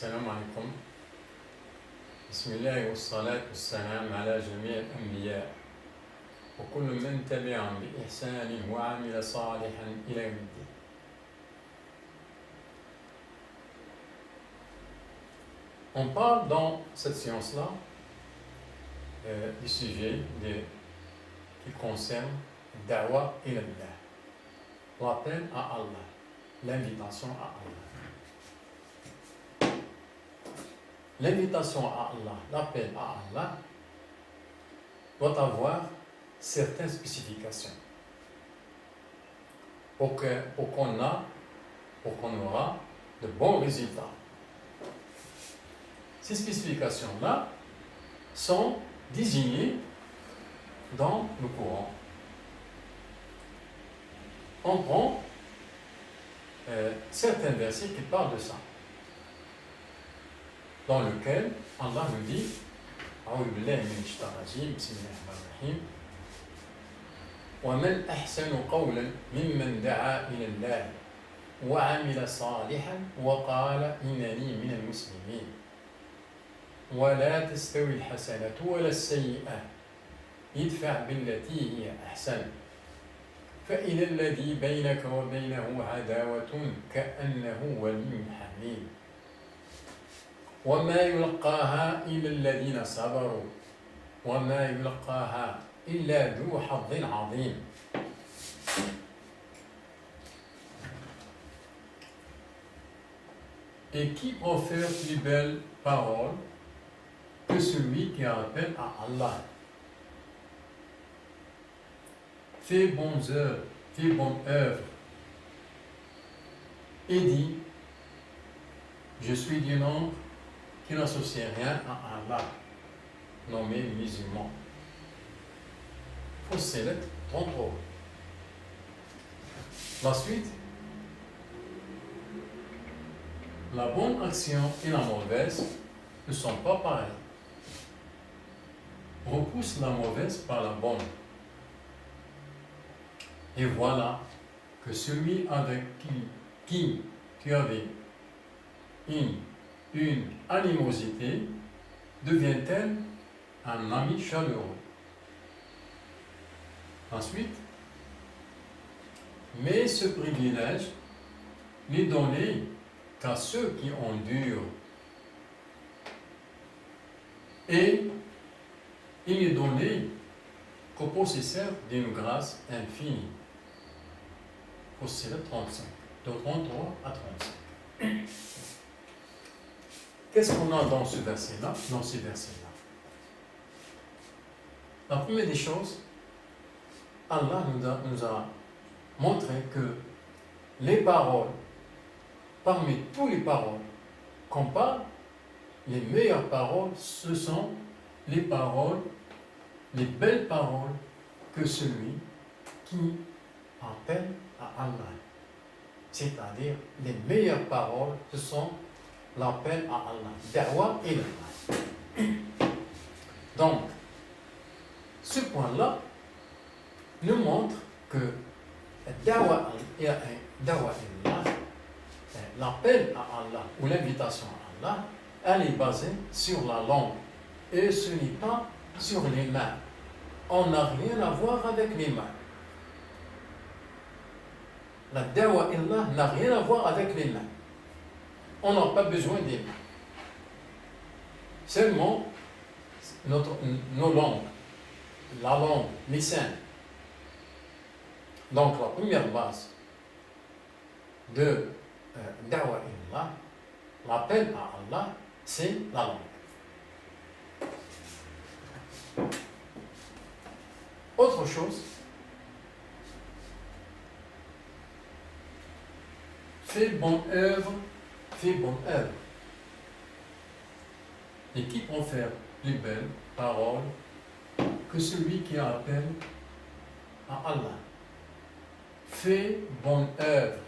السلام عليكم. بسم الله والصلاة والسلام على جميع الأنبياء وكل من تبعهم بإحسان وعمل صالحا إلى يوم الدين. On parle dans cette science-là du sujet qui concerne Da'wa ilallah, l'appel à Allah, l'invitation à Allah. L'invitation à Allah, l'appel à Allah doit avoir certaines spécifications pour qu'on aura de bons résultats. Ces spécifications-là sont désignées dans le Coran. On prend certains versets qui parlent de ça, dans lequel Allah nous dit أعوذ بالله من الشيطان الرجيم بسم الله الرحمن الرحيم ومن أحسن قولا ممن دعا إلى الله وعمل صالحا وقال إنني من المسلمين ولا تستوي الحسنة ولا السيئة ادفع بالتي هي أحسن فإذا الذي بينك وبينه عداوة كأنه ولي حميم وما يلقاها إلا الذين صبروا وما يلقاها إلا ذو حظ عظيم. Et qui profère plus belles paroles que celui qui appelle à Allah? Fais bonnes œuvres et dis, je suis du nombre qui n'associe rien à Allah, nommé musulman. Fussilat 33. La suite, la bonne action et la mauvaise ne sont pas pareilles. Repousse la mauvaise par la bonne. Et voilà que celui avec qui tu avais une animosité devient-elle un ami chaleureux. Ensuite, mais ce privilège n'est donné qu'à ceux qui endurent et il n'est donné qu'aux possesseurs d'une grâce infinie. Fussilat 35, de 33 à 35. Qu'est-ce qu'on a dans ce verset-là, dans ces versets-là? La première des choses, Allah nous a montré que les paroles, parmi toutes les paroles qu'on parle, les meilleures paroles, ce sont les paroles, les belles paroles que celui qui appelle à Allah. C'est-à-dire, les meilleures paroles, ce sont l'appel à Allah. Da'wa ilallah. Donc, ce point-là nous montre que Da'wa ilallah, l'appel à Allah ou l'invitation à Allah, elle est basée sur la langue et ce n'est pas sur les mains. On n'a rien à voir avec les mains. La Da'wa ilallah n'a rien à voir avec les mains. On n'a pas besoin des mains. Seulement nos langues, la langue, les scènes. Donc la première base de Da'wa ilallah, l'appel à Allah, c'est la langue. Autre chose, fais bonne œuvre. Et qui profère les belles paroles que celui qui appelle à Allah. Fais bonne œuvre.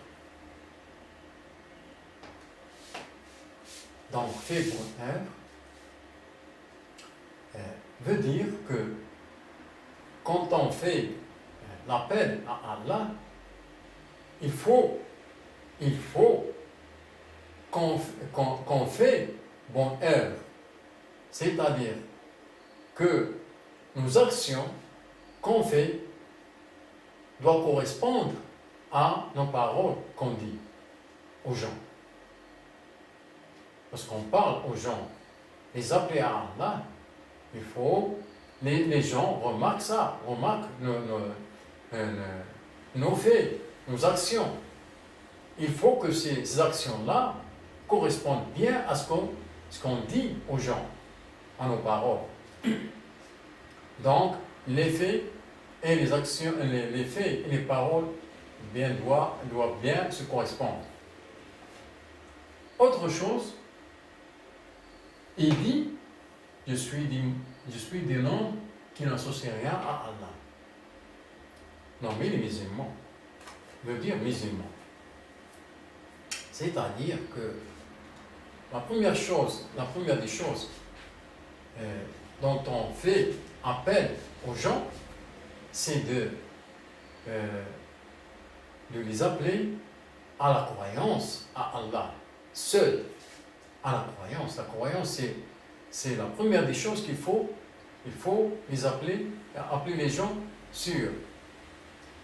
Donc, fais bonne œuvre veut dire que quand on fait l'appel à Allah, il faut qu'on fait bonne œuvre, c'est-à-dire que nos actions qu'on fait doivent correspondre à nos paroles qu'on dit aux gens. Lorsqu'on parle aux gens, les appeler à Allah, il faut, les gens remarquent ça, remarquent nos faits, nos actions. Il faut que ces actions-là correspondent bien à ce qu'on dit aux gens, à nos paroles. Donc, les faits et les actions, les faits et les paroles doivent bien se correspondre. Autre chose, il dit, je suis d'un homme qui n'associe rien à Allah. Non, mais les musulmans veut dire musulman. C'est-à-dire que la première des choses dont on fait appel aux gens, c'est de les appeler à la croyance à Allah, seul, à la croyance. La croyance, c'est la première des choses il faut les appeler les gens sur.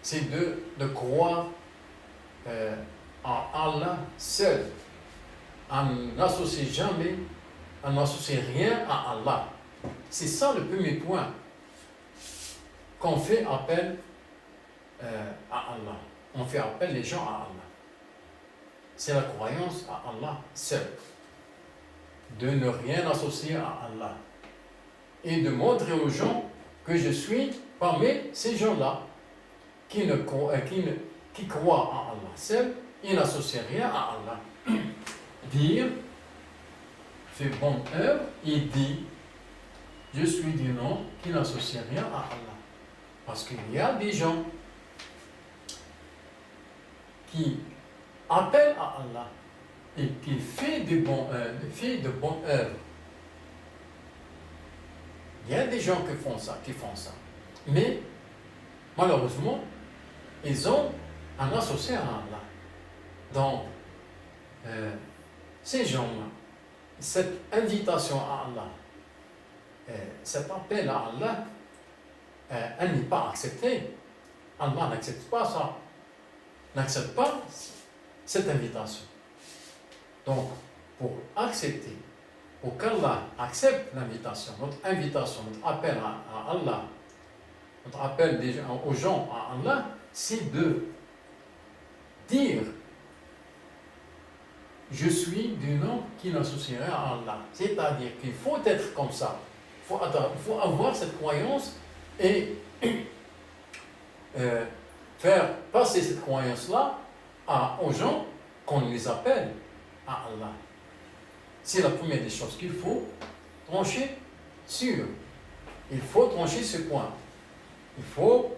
C'est de croire à Allah seul, à n'associer rien à Allah. C'est ça le premier point qu'on fait appel à Allah. On fait appel les gens à Allah. C'est la croyance à Allah seul. De ne rien associer à Allah. Et de montrer aux gens que je suis parmi ces gens-là qui croient à Allah seul et n'associent rien à Allah. Dire, fait bonne œuvre, il dit, je suis du nom qui n'associe rien à Allah. Parce qu'il y a des gens qui appellent à Allah et qui fait de bonnes œuvres. Il y a des gens qui font ça. Mais, malheureusement, ils ont un associé à Allah. Donc, ces gens-là, cette invitation à Allah, cet appel à Allah, elle n'est pas acceptée. Allah n'accepte pas ça. N'accepte pas cette invitation. Donc, pour accepter, pour qu'Allah accepte l'invitation, notre appel à Allah, notre appel aux gens à Allah, c'est de dire je suis du nom qui n'associerait à Allah. C'est-à-dire qu'il faut être comme ça. Il faut avoir cette croyance et faire passer cette croyance-là aux gens qu'on les appelle à Allah. C'est la première des choses qu'il faut trancher sur. Il faut trancher ce point. Il faut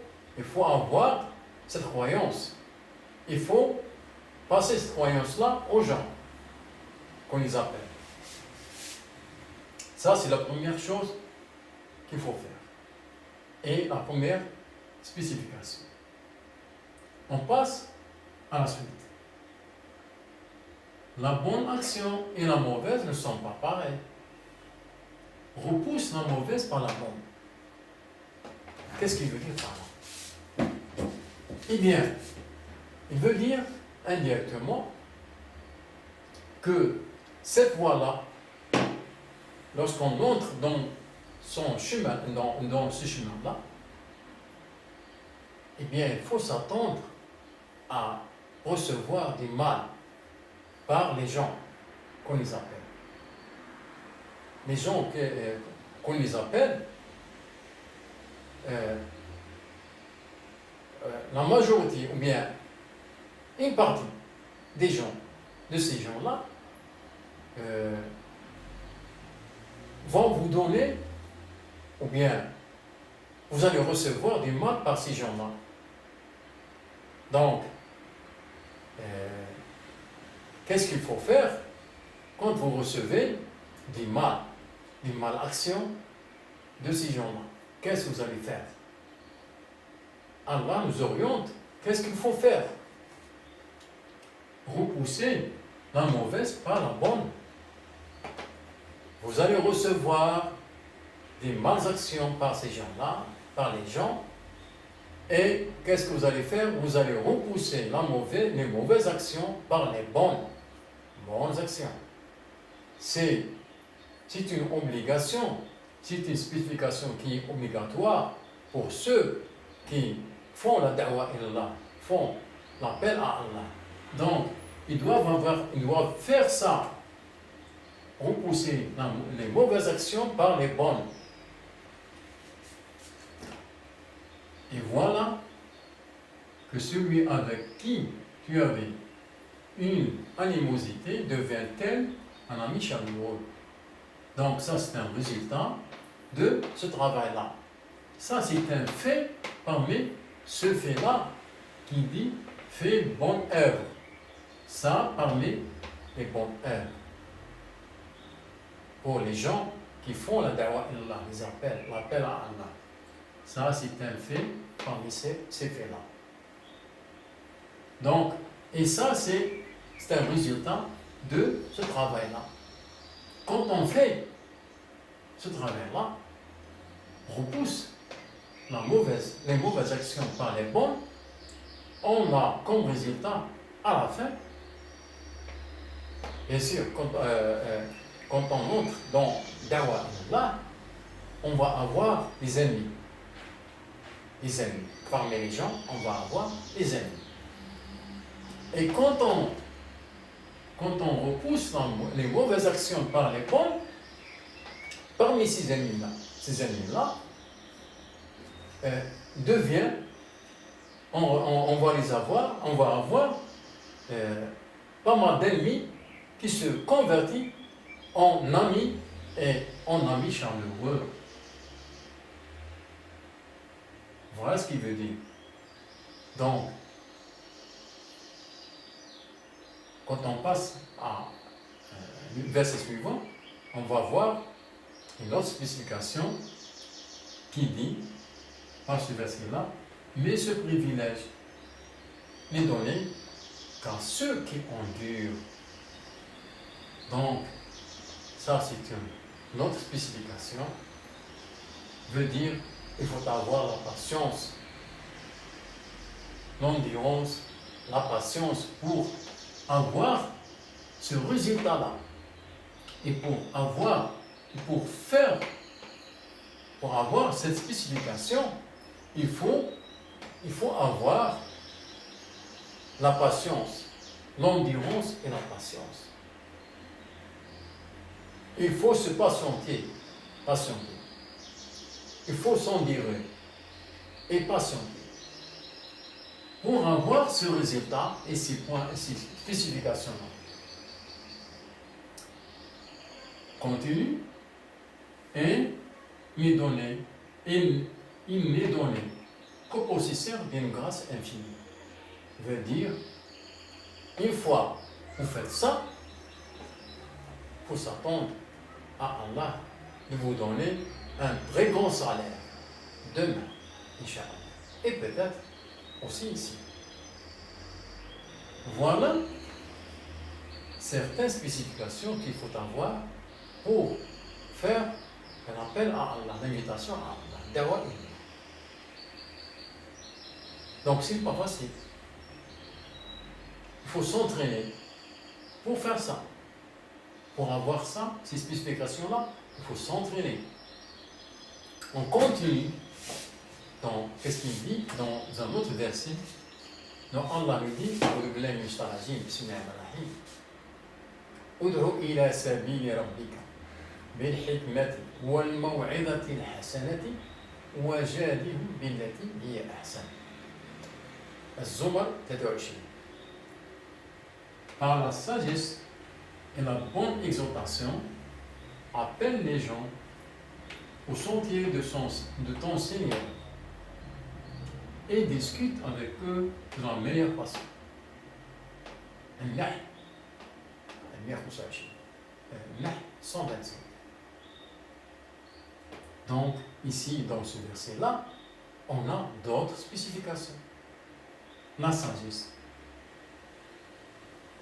avoir cette croyance. Il faut passer cette croyance-là aux gens qu'on les appelle. Ça, c'est la première chose qu'il faut faire. Et la première spécification. On passe à la suite. La bonne action et la mauvaise ne sont pas pareilles. Repousse la mauvaise par la bonne. Qu'est-ce qu'il veut dire par là? Eh bien, il veut dire indirectement que cette voie-là, lorsqu'on entre dans son chemin, dans ce chemin-là, eh bien, il faut s'attendre à recevoir du mal par les gens qu'on les appelle. Les gens qu'on les appelle, la majorité, ou bien une partie des gens, de ces gens-là, vont vous donner, ou bien vous allez recevoir du mal par ces gens-là. Donc, qu'est-ce qu'il faut faire quand vous recevez des malactions de ces gens-là? Qu'est-ce que vous allez faire? Allah nous oriente. Qu'est-ce qu'il faut faire? Repousser la mauvaise par la bonne. Vous allez recevoir des mauvaises actions par ces gens-là, par les gens, et qu'est-ce que vous allez faire? Vous allez repousser les mauvaises actions par les bonnes actions. C'est une obligation, c'est une spécification qui est obligatoire pour ceux qui font la da'wa ilallah, font l'appel à Allah. Donc, ils doivent faire ça, repousser les mauvaises actions par les bonnes. Et voilà que celui avec qui tu avais une animosité devient-elle un ami chaleureux. Donc ça, c'est un résultat de ce travail-là. Ça, c'est un fait parmi ce fait-là qui dit « fais bonne œuvre ». Ça, parmi les bonnes œuvres. Pour les gens qui font la da'wa ilallah, les appels, l'appel à Allah. Ça, c'est un fait parmi ces faits-là. Donc, et ça, c'est un résultat de ce travail-là. Quand on fait ce travail-là, repousse les mauvaises actions par les bonnes, on a comme résultat, à la fin, bien sûr, quand on entre dans Da'wa ilallah, on va avoir des ennemis. Des ennemis. Parmi les gens, on va avoir des ennemis. Et quand on repousse les mauvaises actions par les bonnes, parmi ces ennemis-là, on va avoir pas mal d'ennemis qui se convertissent en amis et en amis chaleureux. Voilà ce qu'il veut dire. Donc, quand on passe à le verset suivant, on va voir une autre spécification qui dit, par ce verset-là, mais ce privilège n'est donné qu'à ceux qui endurent. Donc, ça c'est une autre spécification, veut dire il faut avoir la patience, l'endurance, la patience pour avoir ce résultat-là. Et pour avoir cette spécification, il faut avoir la patience, l'endurance et la patience. Il faut se patienter. Il faut s'endurer et patienter pour avoir ce résultat et ces points, ces spécifications-là. Continue. Et il n'est donné qu'au possesseur d'une grâce infinie. Veut dire, une fois vous faites ça, il faut s'attendre à Allah de vous donner un très grand salaire demain, Inch'Allah. Et peut-être aussi ici. Voilà certaines spécifications qu'il faut avoir pour faire un appel à Allah, l'invitation à Allah, Da'wa ilallah. Donc c'est pas facile. Il faut s'entraîner pour faire ça. Pour avoir ça, ces spécifications-là, il faut s'entraîner. On continue dans qu'est-ce qu'il dit dans un autre verset. Donc Allah nous dit, Ud'u ila sabili rabbika bil hikmati wal maw'izati al hasanati wajadilhum billati hiya ahsan. Az-Zumar 23. Par la sagesse et la bonne exhortation, appelle les gens au sentier de ton Seigneur et discute avec eux de la meilleure façon. Al-Nahl 125. Donc, ici, dans ce verset-là, on a d'autres spécifications. La sagesse.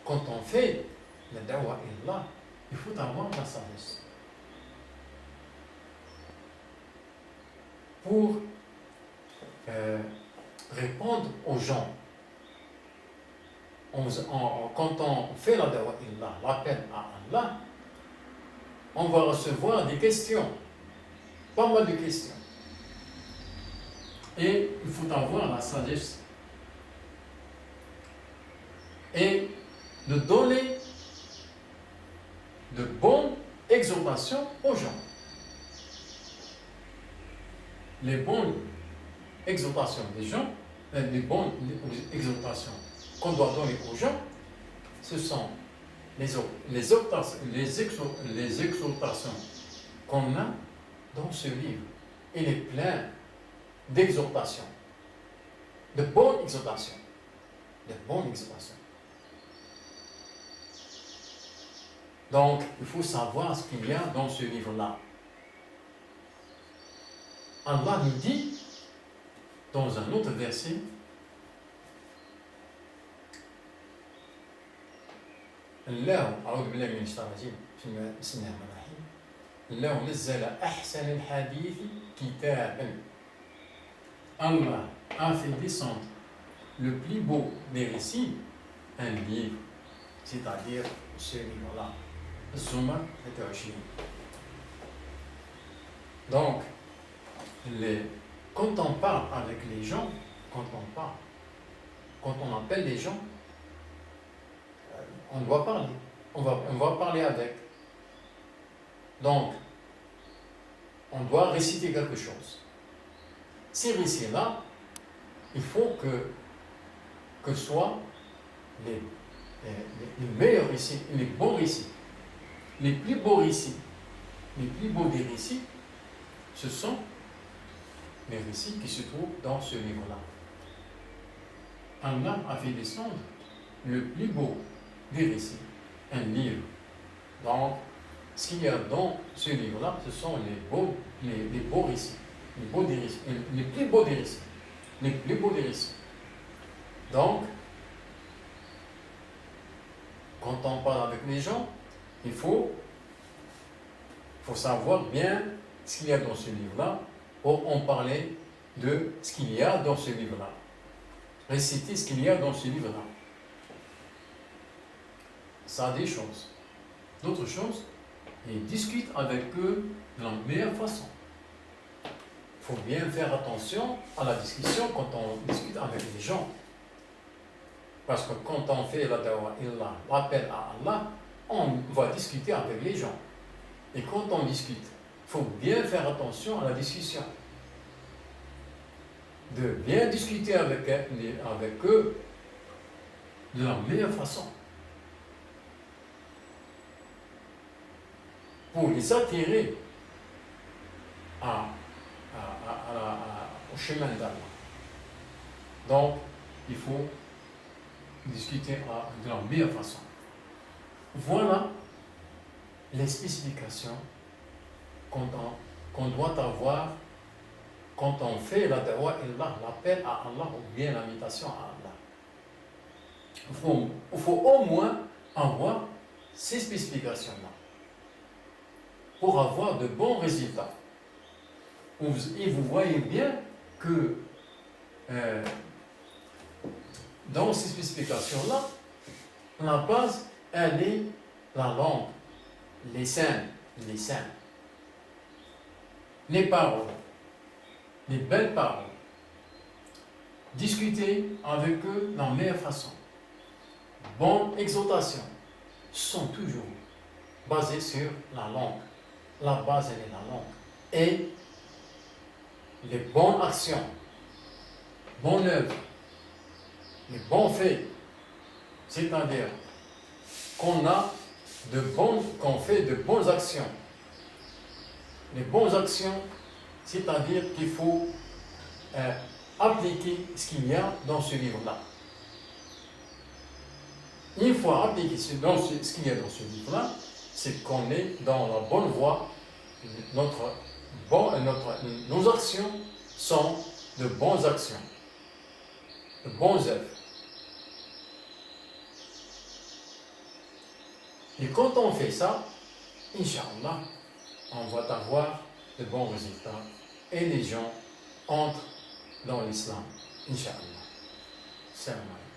Quand on fait la da'wa ilallah, il faut avoir la sagesse. Pour répondre aux gens, quand on fait la da'wa ilallah, l'appel à Allah, on va recevoir des questions, pas mal de questions. Et il faut avoir la sagesse et de donner de bonnes exhortations aux gens. Les bonnes exhortations des gens, les bonnes exhortations qu'on doit donner aux gens, ce sont les exhortations qu'on a dans ce livre. Il est plein d'exhortations, de bonnes exhortations, de bonnes exhortations. Donc, il faut savoir ce qu'il y a dans ce livre-là. Allah nous dit, dans un autre verset, الله أعوذ بالله من الشيطان الرجيم بسم الله الرحمن الرحيم الله نزل أحسن الحديث كتابا. Allah a fait descendre le plus beau des récits, un livre, c'est-à-dire ce livre-là, Zumar al-Tawashim. Donc, quand on parle avec les gens, quand on appelle les gens, on doit parler, on va parler avec. Donc, on doit réciter quelque chose. Ces récits-là, il faut que soient les meilleurs récits, les bons récits, les plus beaux récits, les plus beaux des récits, ce sont les récits qui se trouvent dans ce livre-là. Allah a fait descendre le plus beau des récits, un livre. Donc, ce qu'il y a dans ce livre-là, ce sont les beaux récits, les plus beaux des récits, les plus beaux des récits. Donc, quand on parle avec les gens, il faut savoir bien ce qu'il y a dans ce livre-là pour en parler de ce qu'il y a dans ce livre-là. Réciter ce qu'il y a dans ce livre-là. Ça a des choses. D'autres choses, et discute avec eux de la meilleure façon. Il faut bien faire attention à la discussion quand on discute avec les gens. Parce que quand on fait la da'wa ilallah, l'appel à Allah, on va discuter avec les gens. Et quand on discute, il faut bien faire attention à la discussion. De bien discuter avec eux de la meilleure façon. Pour les attirer au chemin d'Allah. Donc, il faut discuter de la meilleure façon. Voilà les spécifications qu'on doit avoir quand on fait la da'wa ilallah, l'appel à Allah ou bien l'invitation à Allah. Il faut au moins avoir ces spécifications-là pour avoir de bons résultats. Et vous voyez bien que dans ces spécifications-là, la base, elle est la langue, les scènes, les paroles, les belles paroles. Discuter avec eux de la meilleure façon. Bonnes exhortations sont toujours basées sur la langue. La base, elle est la langue. Et les bonnes actions, bonnes œuvres, les bons faits, c'est-à-dire qu'on fait de bonnes actions. Les bonnes actions, c'est-à-dire qu'il faut appliquer ce qu'il y a dans ce livre-là. Une fois appliqué ce qu'il y a dans ce livre-là, c'est qu'on est dans la bonne voie. Nos actions sont de bonnes actions, de bonnes œuvres. Et quand on fait ça, Inch'Allah, on va avoir de bons résultats et les gens entrent dans l'islam. Inch'Allah. Salam alaikum.